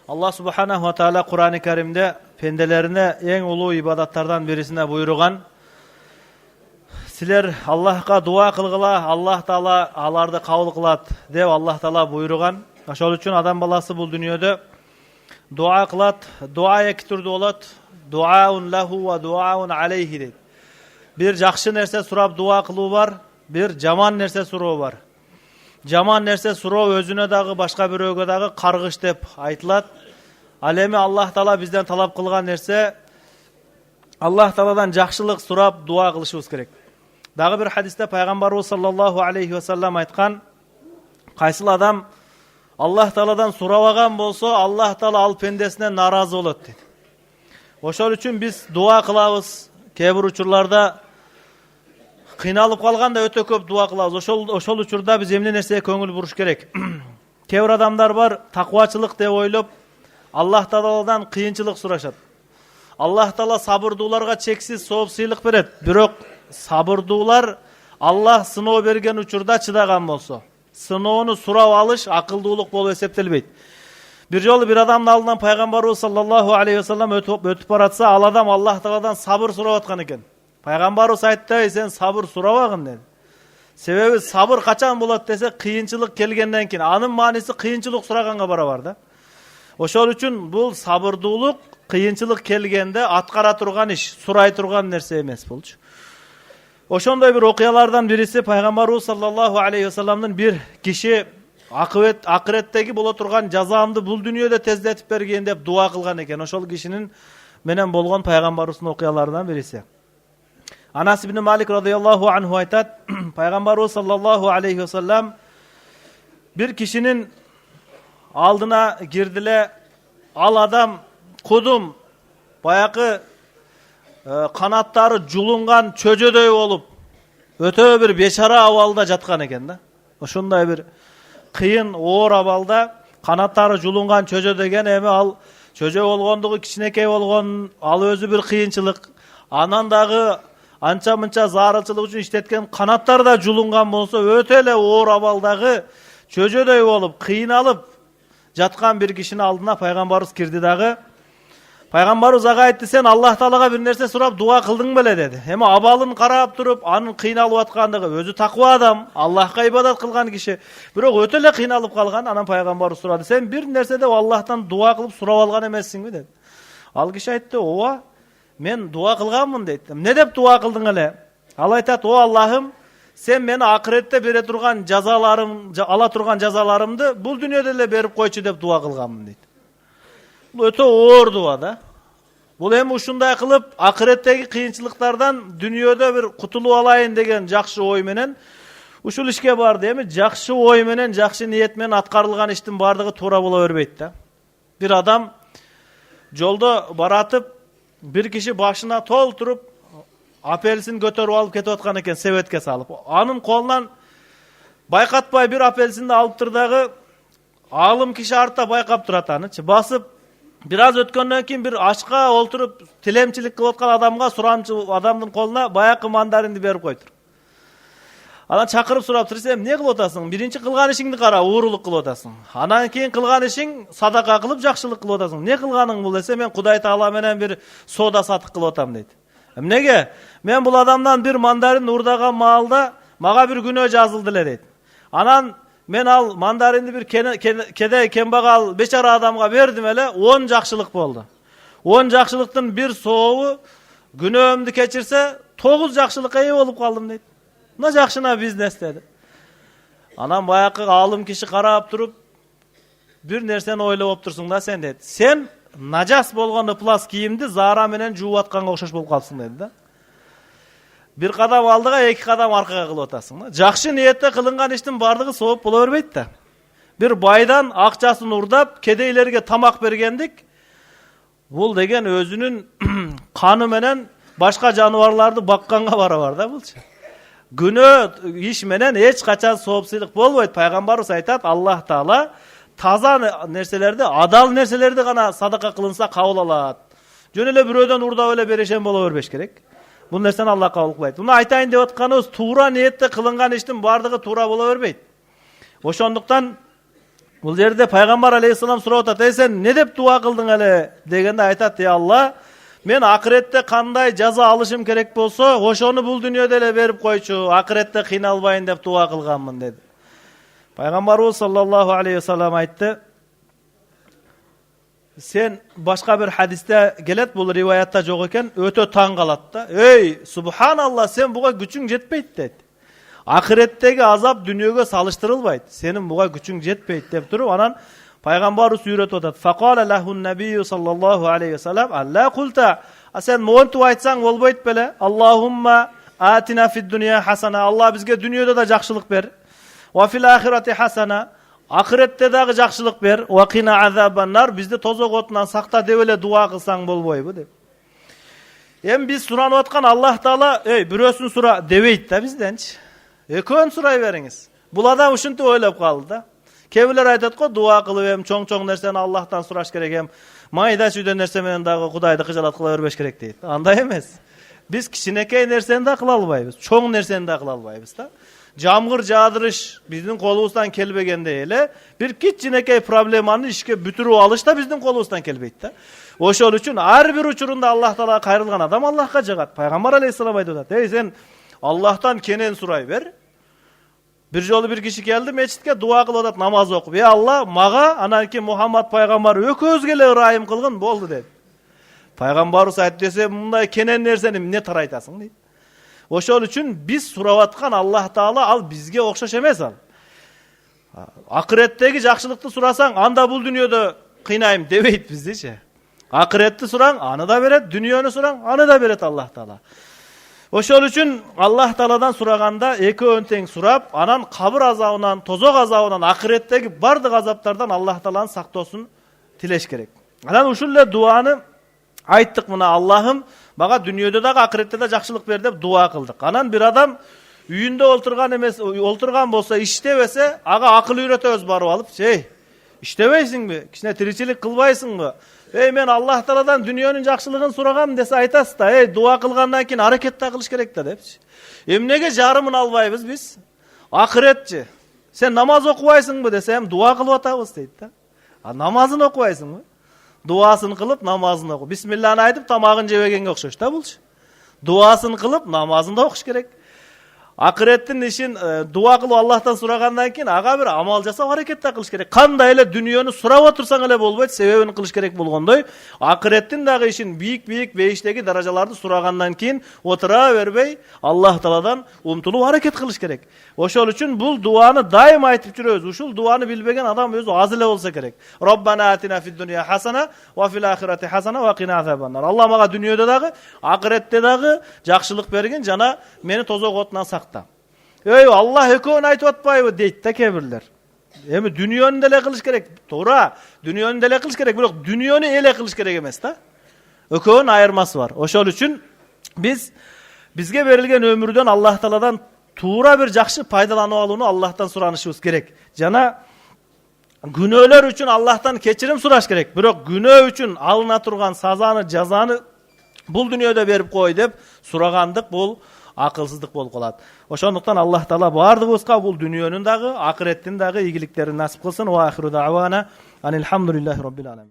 Allah subhanahu wa ta'ala Kur'an-ı Kerim'de pendelerine en ulu ibadatlardan birisine buyurgan. Sizler Allah'a dua kılgıla, Allah Taala alarda kabul kılat deb Allah Taala buyurgan. Ошол үчүн адам баласы бул дүйнөдө дуа кылат, дуа эки түрдүү болот. Дуаун лаху ва дуаун алейхи дейт. Бир жакшы нерсе сурап дуа кылуу бар, бир жаман нерсе суроо бар. Жаман нерсе суроо өзүнө дагы башка бирөөгө дагы каргыш деп айтылат. Ал эми Аллах Таала бизден талап кылган нерсе Аллах Тааладан жакшылык сурап дуа кылышыбыз керек. Дагы бир хадисте пайгамбарыбыз саллаллаху алейхи ва саллям айткан: кайсыл адам Аллах Тааладан сурабаган болсо, Аллах Таала ал пендесинен наразы болот дейт. Ошол үчүн биз дуа кылабыз. Кээ бир учурларда кыйналып калганда өтө көп дуа кылабыз. Ошол учурда биз эмне нерсеге көңүл буруш керек? Кээ бир адамдар бар, таквачылык деп ойлоп, Аллах Тааладан кыйынчылык сурашат. Аллах Таала сабырдууларга чексиз сооп сыйлык берет. Бирок сабырдуулар Аллах сыноо берген учурда чыдаган болсо, сыноону сурап алыш акылдуулук болуп эсептелбейт. Бир жолу бир адамдын алдынан пайгамбарыбыз саллаллаху алейхи ва саллям өтүп баратса, ал адам Аллах Тааладан сабыр сурап аткан экен. Пайгамбарыбыз айтты: "Сен сабыр сурабагын" деди. Себеби сабыр качан болот десе, кыйынчылык келгенден кийин. Анын мааниси кыйынчылык сураганга барабар да. Ошол үчүн бул сабырдуулук кыйынчылык келгенде аткара турган иш, сурай турган нерсе эмес болчу. Ошондой бир окуялардан бириси пайгамбарыбыз саллаллаху алейхи ва салламдын бир киши акыреттеги боло турган жазаамды бул дүйнөдө тездетип бергин деп дуа кылган экен. Ошол кишинин менен болгон пайгамбарыбыздын окуяларынан бириси. Анас ибн Малик радыйаллаху анху айтат: пайгамбарыбыз саллаллаху алейхи ва саллям бир кишинин алдына кирдиле. Ал адам кудум баякы канаттары жулунган чөжөдөй болуп, өтө бир бечара абалда жаткан экен да. Ошондой бир кыйын, оор абалда канаттары жулунган чөжө деген эми ал чөжө болгондугу кичинекей болгон, ал өзү бир кыйынчылык. Анан дагы анча-мынча зарылчылык үчүн иштеткен канаттар да жулунган болсо, өтө эле оор абалдагы чөжөдөй болуп, кыйналып жаткан бир кишинин алдына пайгамбарыбыз кирди дагы. Пайгамбарыбыз ага айтты: "Сен Аллах Таалага бир нерсе сурап дуа кылдың беле?" деди. Эми абалын карап туруп, анын кыйналып аткандыгы, өзү таква адам, Аллахка ибадат кылган киши, бирок өтө эле кыйналып калган. Анан пайгамбарыбыз сурады: "Сен бир нерсе деп Аллахтан дуа кылып сурап алган эмессиңби?" деди. Ал киши айтты: "Ооба, мен дуа кылганмын" дейт. "Эмне деп дуа кылдың эле?" Ал айтат: "О Аллахым, сен мени акыретте бере турган ала турган жазаларымды бул дүйнөдө эле берип койчу деп дуа кылганмын" дейт. Бул өтө оор дуа да. Бул эми ушундай кылып акыреттеги кыйынчылыктардан дүйнөдө бир кутулуп алайын деген жакшы ой менен ушул ишке барды. Эми жакшы ой менен, жакшы ниет менен аткарылган иштин бардыгы туура боло бербейт да. Бир адам жолдо баратып, бир киши башына толтуруп апельсин көтөрүп алып кетип аткан экен, себетке салып. Анын колунан байкатпай бир апельсинди алыптыр дагы, алым киши артта байкап турат анычы. Басып бир аз өткөндөн кийин бир ачка олтуруп тилемчилик кылып аткан адамга, сурамчы адамдын колуна баякы мандаринди берип койтур. Анан чакырып сураптыр: "Сен эмне кылып атасың? Биринчи кылган ишиңди кара, уурулук кылып атасың. Анан кийин кылган ишиң садака кылып жакшылык кылып атасың. Не кылганың бул?" десе: "Мен Кудай Таала менен бир соода сатык кылып атам" дейт. "Эмнеге? Мен бул адамдан бир мандарин уурдаган маалда мага бир күнөө жазылды эле" дейт. "Анан мен ал мандаринди бир кедей кембагал бечара адамга бердим эле, 10 жакшылык болду. 10 жакшылыктын бир сообу күнөөмдү кечирсе, 9 жакшылыкка ээ болуп калдым" дейт. "Мына жакшына бизнес" деди. Анан баякы алым киши карап туруп: "Бир нерсени ойлоп турсуң да сен" дейт. "Сен нажас болгон ыплас кийимди заара менен жууп атканга окшош болуп калсың" деди да. Бир кадам алдыга, эки кадам аркага кылып атасың. Жакшы ниетте кылынган иштин бардыгы сооп боло бербейт да. Бир байдан акчасын урдап, кедейлерге тамак бергендик, бул деген өзүнүн каны менен башка жаныбарларды бакканга барабар да булчу. Күнөө иш менен эч качан сооп сыйлык болбойт. Пайгамбарыбыз айтат: "Аллах Таала таза нерселерди, адал нерселерди гана садака кылынса кабыл алат. Жөн эле бирөөдөн урдап эле берешен боло бербеш керек." Бул нерсени Аллах кабыл кылбайт. Муну айтайын деп атканыбыз, туура ниетте кылынган иштин бардыгы туура боло бербейт. Ошондуктан Bul yerde Peygamber aleyhisselam surap atat, ey sen ne dep dua kıldın hele degende aytat, ya Allah, men akirette kanday jaza alışım kerek bolsa, oşonu bul dünyada ele berip koyçu, akirette kıynalbayın dep dua kılganmın dedi. Peygamberimiz sallallahu aleyhi ve sellem aytты, sen başka bir hadiste gelet, bu rivayatta jok eken, öte taң kalat da. Ey subhanallah, sen buga güçüň jetpeyt dedi. Ahiretteki azap dünyoga salıştırılbayt. Senin buga güçüň jetpeyt dep turup, anan Peygamberimiz üretip atat. Faqala lahun nabiyyu sallallahu aleyhi ve sellem, Allah kulta, sen moğontu aytsaň bolboyt bele. Allahumma atina fid dunya hasana. Allah bizge dünyoda da jakşylyk ber. Wa fil ahireti hasana. Ahirette dagı jakşylyk ber. Wa qina azaban nar. Bizde tozok otundan sakta dep ele dua kılsaň bolboybu dep. Hem biz suranyp atkan Allah Taala, ey birösün sura debeyt da bizdençi. Ekön suray beriňiz. Bul adam uşuntu oýlap kaldy da. Kebiler aytat go, dua kılıp hem çoň nerseni Allah'tan suraş kerek, hem mayda süýden nerse menen dagı Hudaýdy kyjalat kıla berbeş kerek deyit. Anday emes. Biz kiçinekey nerseni de kıla albaýbys, çoň nerseni de kıla albaýbys da. Jamgyr jadyrış bizdin kolubuzdan kelbegende ele, bir kiçinekey problemany işke bütürüp alyş da bizdin kolubuzdan kelbeyt da. Oşol üçin har bir uçurunda Allah Taala kayrılgan adam Allah'a jagat. Peygamber aleyhisselam aytdy, ey sen Allah'tan kenen suray ber. Bir jolu bir kişi geldi meçitke, dua kılıp atat, namaz okup. Ya Allah, maga ananki Muhammed Peygamber öközgele ırayım kılgın boldu dedi. Peygamberimiz aytdı dese, bunday kenen nerseni emne taraytasın deydi. Oşol üçün biz surap atkan Allah Taala al bizge okşaş emes al. Ahiretteki jakşylykty surasaň, anda bul dünýede kıynaýym debeyt bizdeçe. Ahiretti suraň, anı da beret, dünýöni suraň, anı da beret Allah Taala. Oşol üçün Allah Taala'dan suraganda eki önteň surap, anan kabir azabынан, tozok azabынан, ahiretteki bardyk azaplardan Allah Taala'nın saktosun tileş kerek. Anan uşulle duany ayttyk mına, Allah'ım maga dünýede de ahirette de jakşylyk ber dep dua kıldık. Anan bir adam üýünde olturgan bolsa, iştebese, aga akıl üretöz barıp alıp, iştebeysiňbi? Kişine tiricilik kılbaýsyňby? Ey men Allah Taala'dan dünýäniň jakşylygyn suragam dese aytasy da, ey dua kılgandan keyin hareket da kılış kerek da depçi. Emnege jarymyn albaýbys biz? Ahiretçi. Sen namaz okubaýsyňby desem, dua kılıp atabız deydi da. Namazyny okubaýsyňby? Duasyny kılıp namazyny oku. Bismillahny aytyp tamagyn jebegenge okşoş da bulç. Duasyny kılıp namazyny da okuş kerek. Ahirettin işin dua kılıp Allah'tan suragandan keyin aga bir amal jasap hareket da kılış kerek. Kanday ele dünýäni surap otursaň ele bolboýt, sebebini kılış kerek bolgondoy. Ahirettin dagı işin büyük beýişdegi darajalardy suragandan keyin otura berbey Allah Taala'dan umtulup hareket kılış kerek. Oşol üçün bul duany daim aytyp jüröbüz. Uşul duany bilbegen adam özü az ele bolsa kerek. Rabbana atina fid dunya hasana wa fil ahireti hasana wa qina azabannar. Allah maga dünýede dagı, ahirette dagı jakşylyk bergin, jana meni tozok otundan sakta. Ey Allah ekön aytyp atpaýby deyt da kebirler. Emi dünýäni dele kılıç kerek. Toora, dünýäni dele kılıç kerek, birok dünýäni ele kılıç kerek emes da. Ekön ayırması var. Oşol üçün bizge berilgen ömürden Allah Taala'dan tuğra bir jakşı paydalanyp aluny Allah'tan suranışыбыз kerek. Jana günöler üçün Allah'tan keçirim suraş kerek. Birok günö üçün alına turgan sazany, jazany bul dünýede berip koy dep suragandyk, bul akılsızlık bol kalat. Oşonduktan Allah Taala bardygybızga bul dünýäniň dagı, ahirettin dagı iyiliklerini nasip kılsın. Wa ahiru da'wana anil hamdulillahi rabbil alamin.